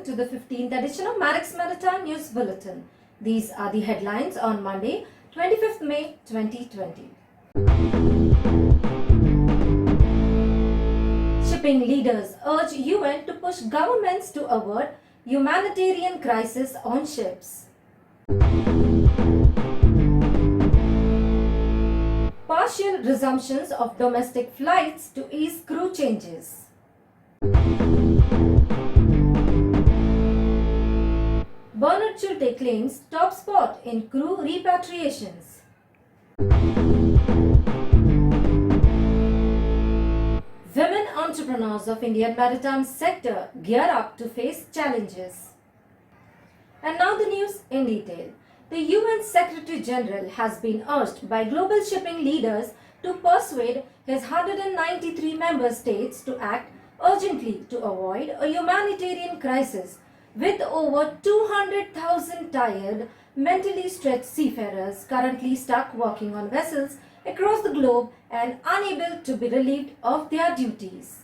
welcome to the 15th edition of Marex Maritime News Bulletin. These are the headlines on Monday, 25th May 2020. Shipping leaders urge UN to push governments to avert humanitarian crisis on ships. Partial resumptions of domestic flights to ease crew changes. Bernhardt Schulte Claims top spot in crew repatriations. Women entrepreneurs of Indian maritime sector gear up to face challenges. And now the news in detail. The UN Secretary General has been urged by global shipping leaders to persuade his 193 member states to act urgently to avoid a humanitarian crisis with over 200,000 tired, mentally stretched seafarers currently stuck working on vessels across the globe and unable to be relieved of their duties.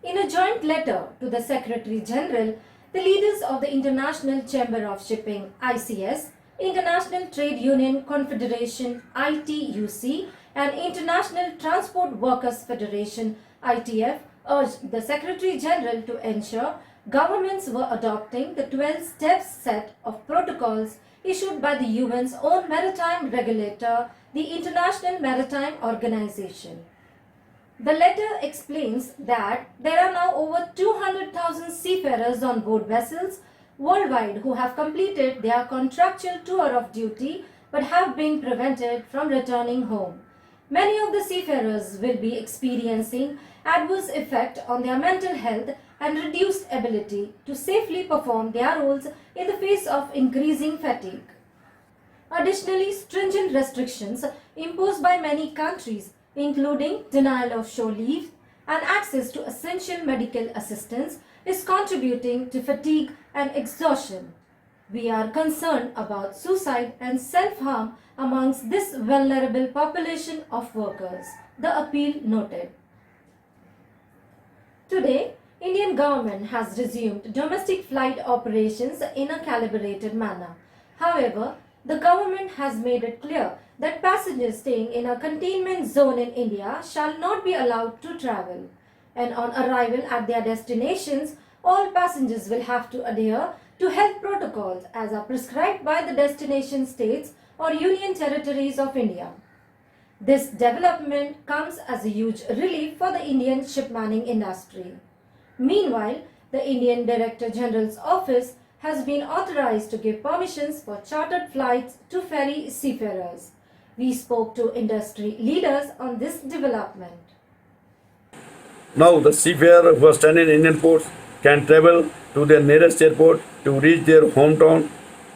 In a joint letter to the Secretary General, the leaders of the International Chamber of Shipping (ICS), International Trade Union Confederation (ITUC), and International Transport Workers Federation (ITF) urged the Secretary General to ensure governments were adopting the 12-step set of protocols issued by the UN's own maritime regulator, the International Maritime Organization. The letter explains that there are now over 200,000 seafarers on board vessels worldwide who have completed their contractual tour of duty but have been prevented from returning home. Many of the seafarers will be experiencing adverse effect on their mental health and reduced ability to safely perform their roles in the face of increasing fatigue. Additionally, stringent restrictions imposed by many countries, including denial of shore leave and access to essential medical assistance, is contributing to fatigue and exhaustion. We are concerned about suicide and self-harm amongst this vulnerable population of workers, the appeal noted. Today, Indian government has resumed domestic flight operations in a calibrated manner. However, the government has made it clear that passengers staying in a containment zone in India shall not be allowed to travel. And on arrival at their destinations, all passengers will have to adhere to health protocols as are prescribed by the destination states or union territories of India. This development comes as a huge relief for the Indian shipmanning industry. Meanwhile, the Indian Director General's office has been authorized to give permissions for chartered flights to ferry seafarers. We spoke to industry leaders on this development. Now the seafarers who are standing in Indian ports can travel to their nearest airport to reach their hometown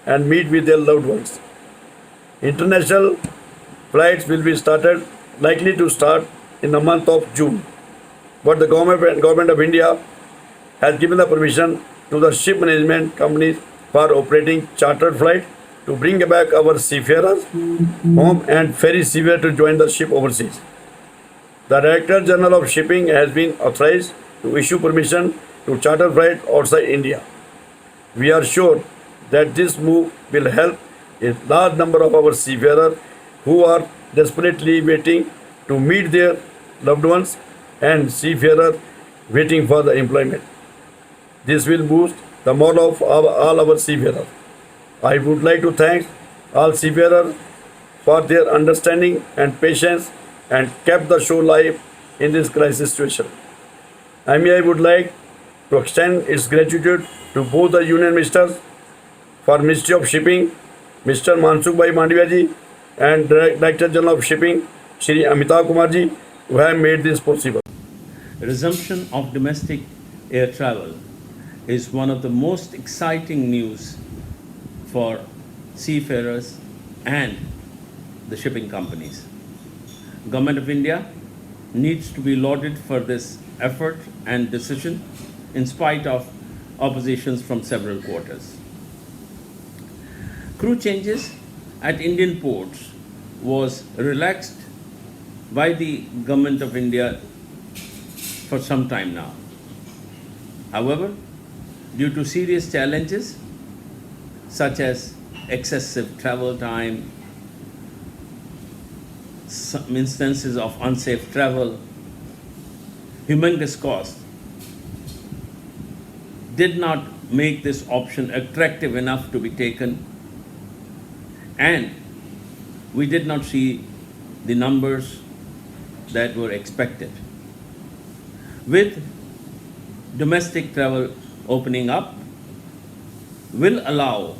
and meet with their loved ones. International flights will be likely to start in the month of June. But the government of India has given the permission to the ship management companies for operating chartered flights to bring back our seafarers home and ferry seafarers to join the ship overseas. The Director General of Shipping has been authorized to issue permission to charter flights outside India. We are sure that this move will help a large number of our seafarers who are desperately waiting to meet their loved ones and seafarers waiting for the employment. This will boost the morale of all our seafarers. I would like to thank all seafarers for their understanding and patience and kept the show live in this crisis situation. I would like to extend its gratitude to both the Union Ministers for Ministry of Shipping, Mr. Mansukh Bhai Mandaviya ji, and Director General of Shipping, Shri Amitabh Kumar ji, who have made this possible. Resumption of domestic air travel is one of the most exciting news for seafarers and the shipping companies. Government of India needs to be lauded for this effort and decision in spite of oppositions from several quarters. Crew changes at Indian ports was relaxed by the Government of India for some time now. However, due to serious challenges such as excessive travel time, some instances of unsafe travel, humongous cost, did not make this option attractive enough to be taken, and we did not see the numbers that were expected. With domestic travel opening up, will allow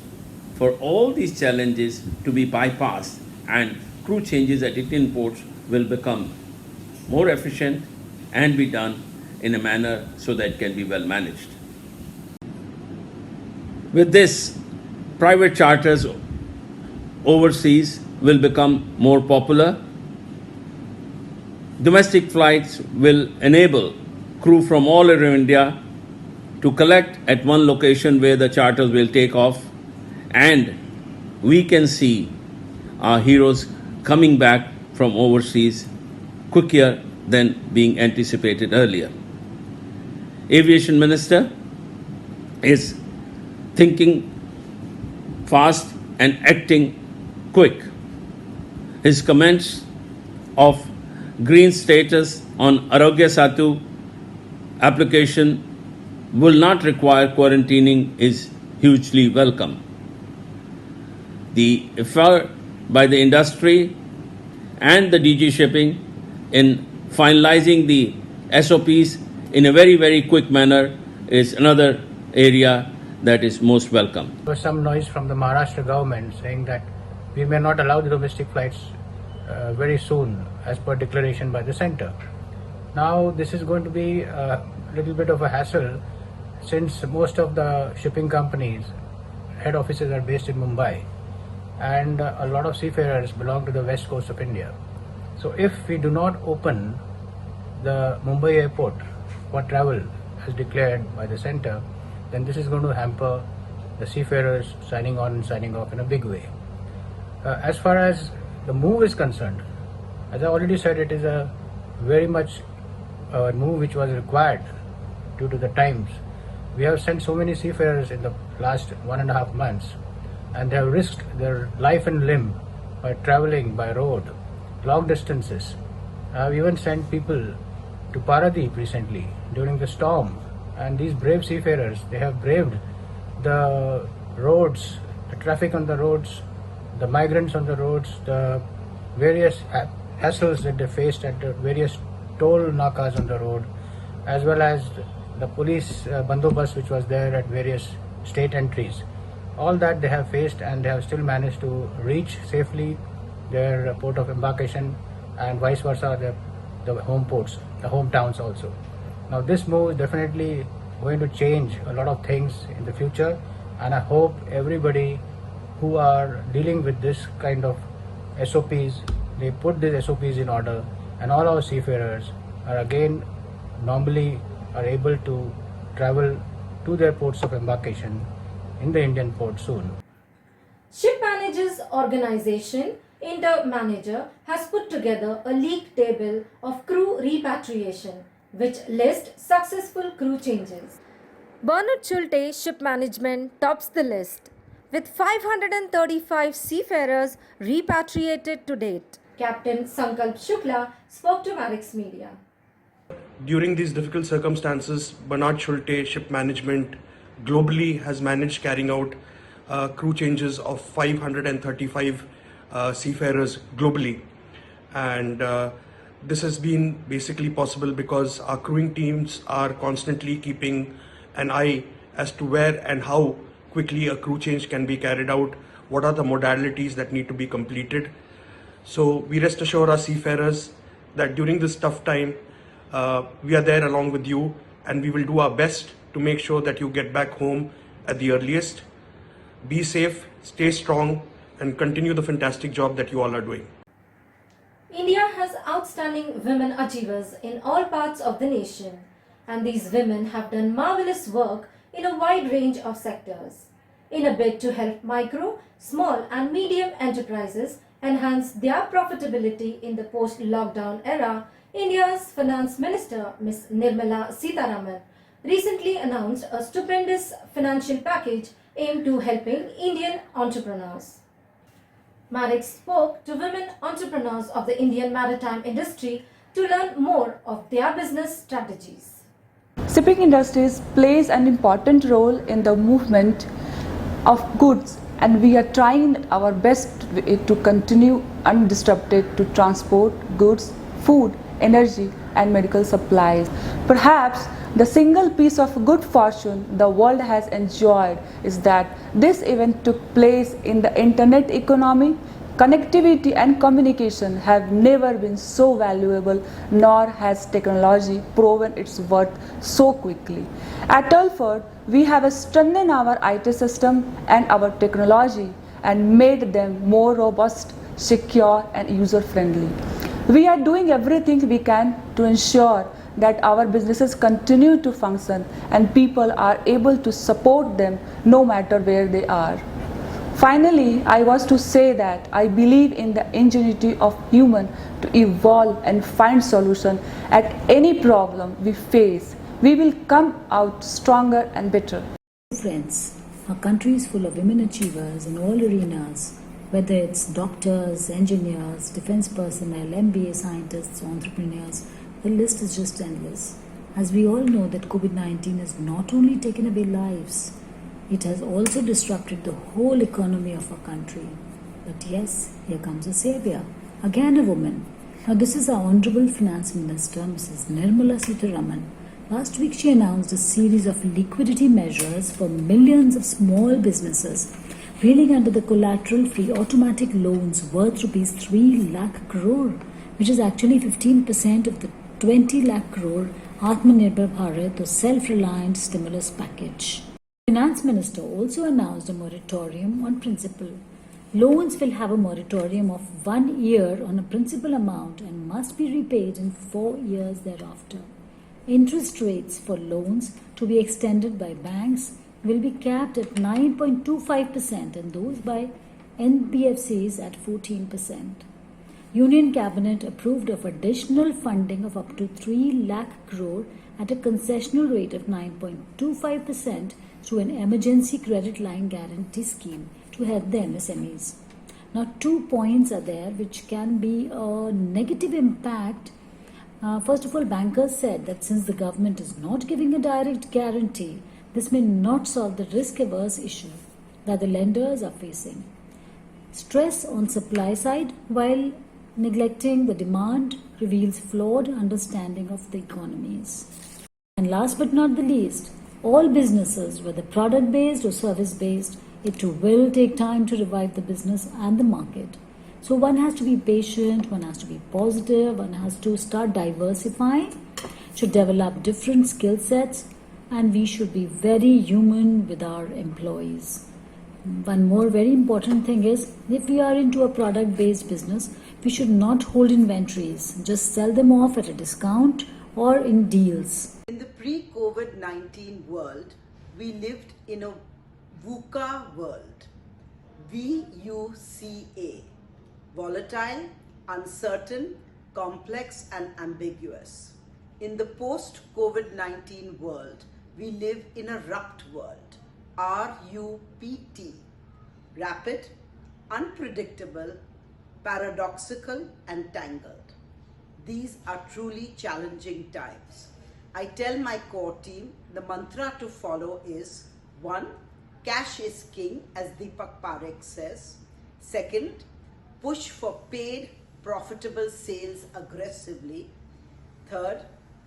for all these challenges to be bypassed, and crew changes at Indian ports will become more efficient and be done in a manner so that it can be well managed. With this, private charters overseas will become more popular. Domestic flights will enable crew from all over India to collect at one location where the charters will take off, and we can see our heroes coming back from overseas quicker than being anticipated earlier. Aviation Minister is thinking fast and acting quick. His comments of green status on Arogya Satu application will not require quarantining is hugely welcome. The effort by the industry and the DG Shipping in finalizing the SOPs in a very, very quick manner is another area that is most welcome. There was some noise from the Maharashtra government saying that we may not allow the domestic flights very soon as per declaration by the centre. Now this is going to be a little bit of a hassle, since most of the shipping companies head offices are based in Mumbai, and a lot of seafarers belong to the west coast of India. So if we do not open the Mumbai airport for travel as declared by the centre, then this is going to hamper the seafarers signing on and signing off in a big way. As far as the move is concerned, as I already said, it is a very much move which was required due to the times. We have sent so many seafarers in the last 1.5 months, and they have risked their life and limb by traveling by road long distances. I've even sent people to Paradip recently during the storm, and these brave seafarers, they have braved the roads, the traffic on the roads, the migrants on the roads, the various hassles that they faced at the various toll nakas on the road, as well as the police bandobast which was there at various state entries. All that they have faced, and they have still managed to reach safely their port of embarkation, and vice versa the home ports, the hometowns also. Now this move is definitely going to change a lot of things in the future, and I hope everybody who are dealing with this kind of SOPs, they put these SOPs in order, and all our seafarers are again normally are able to travel to their ports of embarkation in the Indian port soon. Ship Managers Organization Inter-Manager has put together a league table of crew repatriation, which lists successful crew changes. Bernhardt Schulte Ship Management tops the list, with 535 seafarers repatriated to date. Captain Sankalp Shukla spoke to Marex Media. During these difficult circumstances, Bernhardt Schulte Ship Management globally has managed carrying out crew changes of 535 seafarers globally, and this has been basically possible because our crewing teams are constantly keeping an eye as to where and how quickly a crew change can be carried out, what are the modalities that need to be completed. So we rest assure our seafarers that during this tough time, we are there along with you, and we will do our best to make sure that you get back home at the earliest. Be safe, stay strong, and continue the fantastic job that you all are doing. India has outstanding women achievers in all parts of the nation, and these women have done marvelous work in a wide range of sectors. In a bid to help micro, small and medium enterprises enhance their profitability in the post-lockdown era, India's Finance Minister Ms. Nirmala Sitharaman recently announced a stupendous financial package aimed to helping Indian entrepreneurs. Marex spoke to women entrepreneurs of the Indian maritime industry to learn more of their business strategies. Shipping industries plays an important role in the movement of goods, and we are trying our best to continue undisrupted to transport goods, food, energy and medical supplies. Perhaps the single piece of good fortune the world has enjoyed is that this event took place in the internet economy. Connectivity and communication have never been so valuable, nor has technology proven its worth so quickly. At Telford, we have strengthened our IT system and our technology and made them more robust, secure and user-friendly. We are doing everything we can to ensure that our businesses continue to function and people are able to support them no matter where they are. Finally, I was to say that I believe in the ingenuity of human to evolve and find solution at any problem we face. We will come out stronger and better. Friends, our country is full of women achievers in all arenas, whether it's doctors, engineers, defense personnel, MBA scientists, entrepreneurs. The list is just endless. As we all know that COVID-19 has not only taken away lives, it has also disrupted the whole economy of our country. But yes, here comes a savior. Again a woman. Now this is our Honorable Finance Minister, Mrs. Nirmala Sitharaman. Last week she announced a series of liquidity measures for millions of small businesses, railing under the collateral-free automatic loans worth Rs 3 lakh crore, which is actually 15% of the 20 lakh crore Atmanirbhar Bharat or self-reliant stimulus package. The Finance Minister also announced a moratorium on principal. Loans will have a moratorium of 1 year on a principal amount and must be repaid in 4 years thereafter. Interest rates for loans to be extended by banks will be capped at 9.25% and those by NBFCs at 14%. Union Cabinet approved of additional funding of up to 3 lakh crore at a concessional rate of 9.25% through an emergency credit line guarantee scheme to help the MSMEs. Now, 2 points are there which can be a negative impact. First of all, bankers said that since the government is not giving a direct guarantee, this may not solve the risk-averse issue that the lenders are facing. Stress on supply side while neglecting the demand reveals flawed understanding of the economies. And last but not the least, all businesses, whether product-based or service-based, it too will take time to revive the business and the market. So one has to be patient, one has to be positive, one has to start diversifying, should develop different skill sets, and we should be very human with our employees. One more very important thing is, if we are into a product-based business, we should not hold inventories, just sell them off at a discount or in deals. In the pre-COVID-19 world, we lived in a VUCA world. VUCA. Volatile, uncertain, complex and ambiguous. In the post-COVID-19 world, we live in a RUPT world. RUPT. Rapid, unpredictable, paradoxical and tangled. These are truly challenging times. I tell my core team the mantra to follow is 1. Cash is king, as Deepak Parekh says. 2. Push for paid, profitable sales aggressively. 3.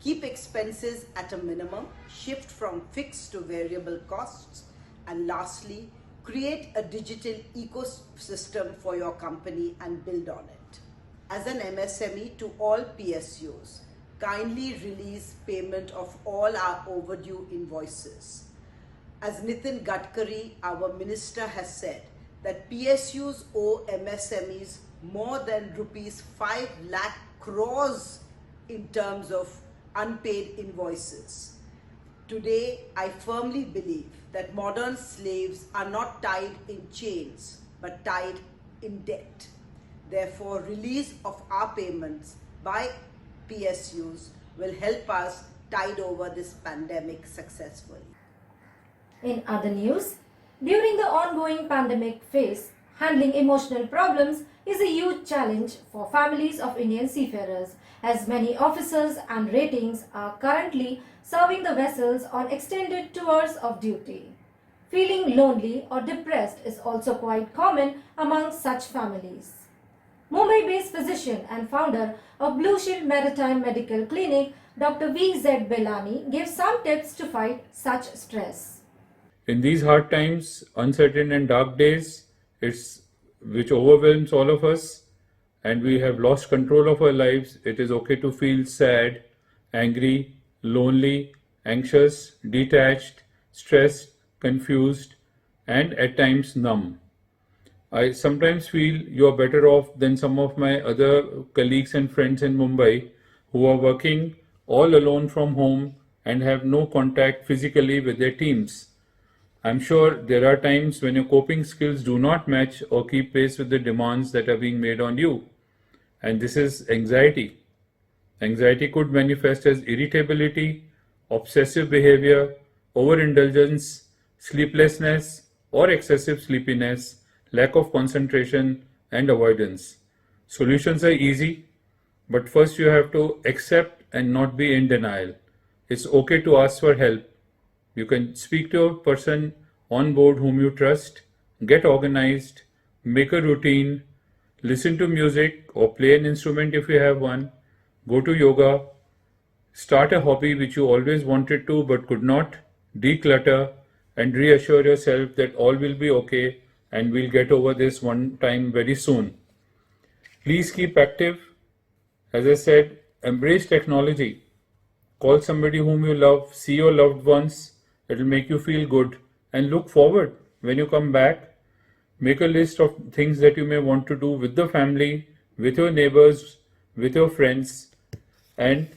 Keep expenses at a minimum, shift from fixed to variable costs. And lastly, create a digital ecosystem for your company and build on it. As an MSME to all PSUs, kindly release payment of all our overdue invoices. As Nitin Gadkari, our minister, has said that PSUs owe MSMEs more than rupees 5 lakh crores in terms of unpaid invoices. Today, I firmly believe that modern slaves are not tied in chains, but tied in debt. Therefore, release of our payments by PSUs will help us tide over this pandemic successfully. In other news, during the ongoing pandemic phase, handling emotional problems is a huge challenge for families of Indian seafarers, as many officers and ratings are currently serving the vessels on extended tours of duty. Feeling lonely or depressed is also quite common among such families. Mumbai-based physician and founder of Blue Shield Maritime Medical Clinic, Dr. Vijay Belani, gives some tips to fight such stress. In these hard times, uncertain and dark days, which overwhelms all of us, and we have lost control of our lives, it is okay to feel sad, angry, lonely, anxious, detached, stressed, confused, and at times numb. I sometimes feel you are better off than some of my other colleagues and friends in Mumbai who are working all alone from home and have no contact physically with their teams. I'm sure there are times when your coping skills do not match or keep pace with the demands that are being made on you. And this is anxiety. Anxiety could manifest as irritability, obsessive behavior, overindulgence, sleeplessness, or excessive sleepiness, lack of concentration, and avoidance. Solutions are easy, but first you have to accept and not be in denial. It's okay to ask for help. You can speak to a person on board whom you trust, get organized, make a routine, listen to music or play an instrument if you have one, go to yoga, start a hobby which you always wanted to but could not, declutter, and reassure yourself that all will be okay and we'll get over this one time very soon. Please keep active. As I said, embrace technology. Call somebody whom you love, see your loved ones. It'll make you feel good and look forward when you come back. Make a list of things that you may want to do with the family, with your neighbors, with your friends. And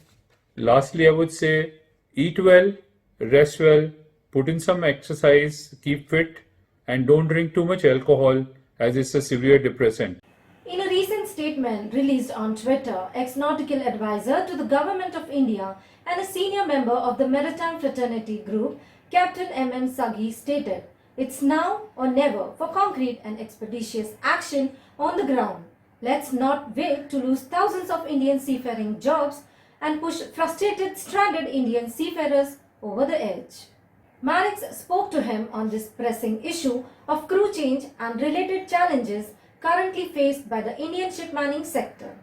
lastly, I would say eat well, rest well, put in some exercise, keep fit, and don't drink too much alcohol as it's a severe depressant. In a recent statement released on Twitter, ex-nautical advisor to the Government of India and a senior member of the Maritime fraternity group, Captain M.M. Saghi stated, "It's now or never for concrete and expeditious action on the ground. Let's not wait to lose thousands of Indian seafaring jobs and push frustrated, stranded Indian seafarers over the edge." Marex spoke to him on this pressing issue of crew change and related challenges currently faced by the Indian shipmanning sector.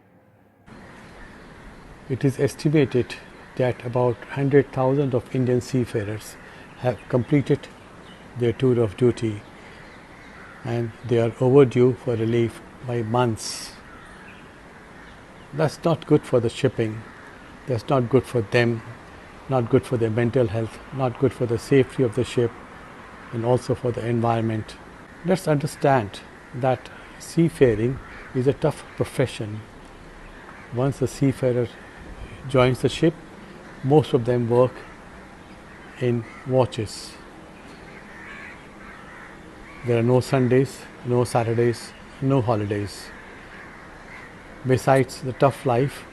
It is estimated that about 100,000 of Indian seafarers have completed their tour of duty and they are overdue for relief by months. That's not good for the shipping, that's not good for them, not good for their mental health, not good for the safety of the ship and also for the environment. Let's understand that seafaring is a tough profession. Once a seafarer joins the ship, most of them work in watches. There are no Sundays, no Saturdays, no holidays. Besides the tough life,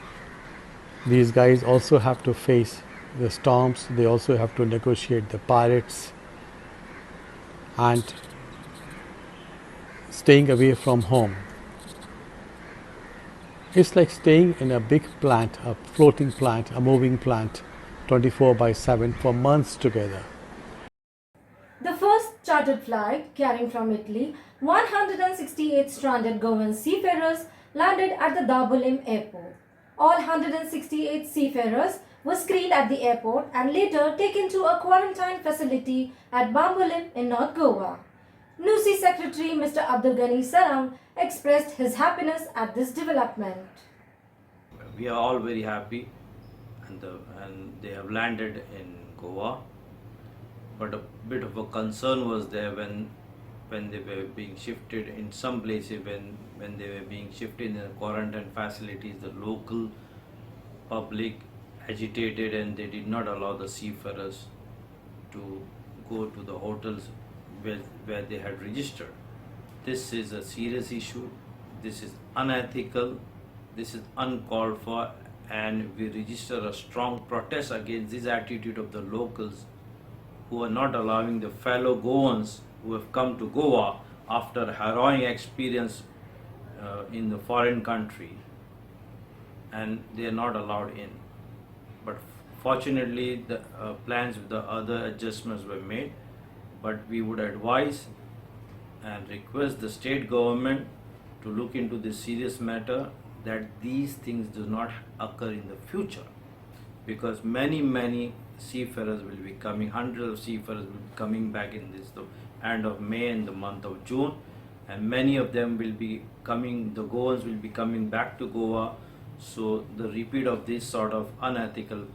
these guys also have to face the storms, they also have to negotiate the pirates, and staying away from home. It's like staying in a big plant, a floating plant, a moving plant, 24/7 for months together. The first chartered flight carrying from Italy 168 stranded Goan seafarers landed at the Dabolim airport. All 168 seafarers were screened at the airport and later taken to a quarantine facility at Bambolim in North Goa. NUSI Secretary Mr. Abdul Ghani Saram expressed his happiness at this development. We are all very happy and they have landed in Goa, but a bit of a concern was there when they were being shifted in some places, when they were being shifted in the quarantine facilities. The local public agitated and they did not allow the seafarers to go to the hotels where they had registered. This is a serious issue, this is unethical, this is uncalled for, and we register a strong protest against this attitude of the locals who are not allowing the fellow Goans who have come to Goa after harrowing experience in the foreign country, and they are not allowed in. But fortunately the plans with the other adjustments were made, but we would advise and request the state government to look into this serious matter, that these things do not occur in the future, because many seafarers will be coming, hundreds of seafarers will be coming back in this the end of May and the month of June, and many of them will be coming, the Goans will be coming back to Goa. So the repeat of this sort of unethical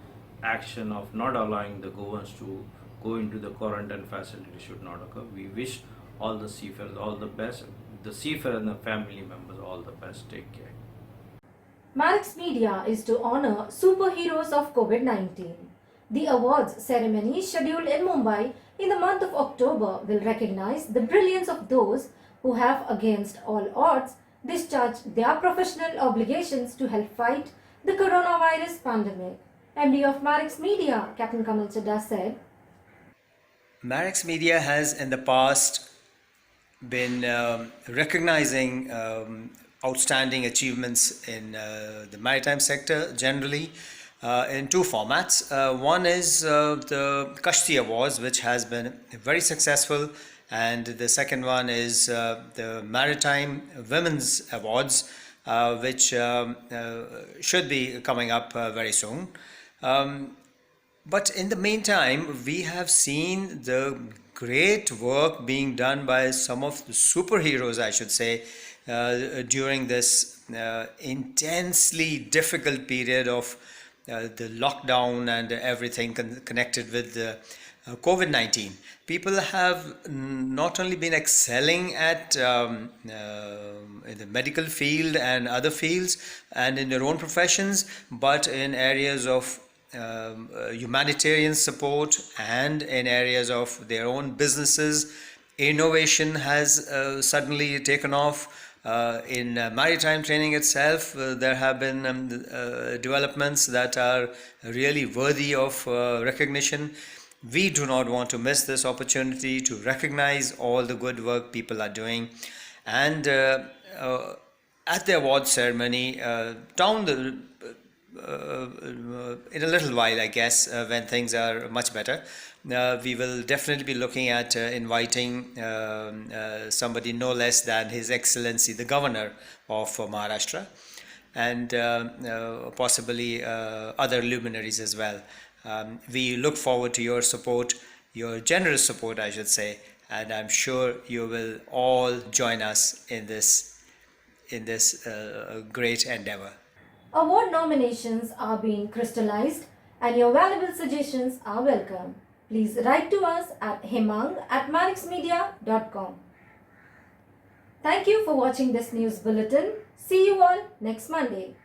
action of not allowing the Goans to go into the quarantine facility should not occur. We wish all the seafarers all the best, the seafarer and the family members all the best. Take care. Marex Media is to honor superheroes of COVID-19. The awards ceremony scheduled in Mumbai in the month of October will recognize the brilliance of those who have, against all odds, discharged their professional obligations to help fight the coronavirus pandemic. MD of Marex Media, Captain Kamal Chadha, said, Marex Media has in the past been recognizing outstanding achievements in the maritime sector generally in two formats. One is the Kashti Awards, which has been very successful, and the second one is the Maritime Women's Awards, which should be coming up very soon. But in the meantime, we have seen the great work being done by some of the superheroes, I should say, during this intensely difficult period of the lockdown and everything connected with the COVID-19. People have not only been excelling at in the medical field and other fields and in their own professions, but in areas of humanitarian support and in areas of their own businesses. Innovation has suddenly taken off. In maritime training itself, there have been developments that are really worthy of recognition. We do not want to miss this opportunity to recognize all the good work people are doing. And at the award ceremony, in a little while, I guess, when things are much better, we will definitely be looking at inviting somebody no less than His Excellency the Governor of Maharashtra, and possibly other luminaries as well. We look forward to your support, your generous support, I should say, and I'm sure you will all join us in this great endeavor. Award nominations are being crystallized and your valuable suggestions are welcome. Please write to us at hemang@marexmedia.com. Thank you for watching this news bulletin. See you all next Monday.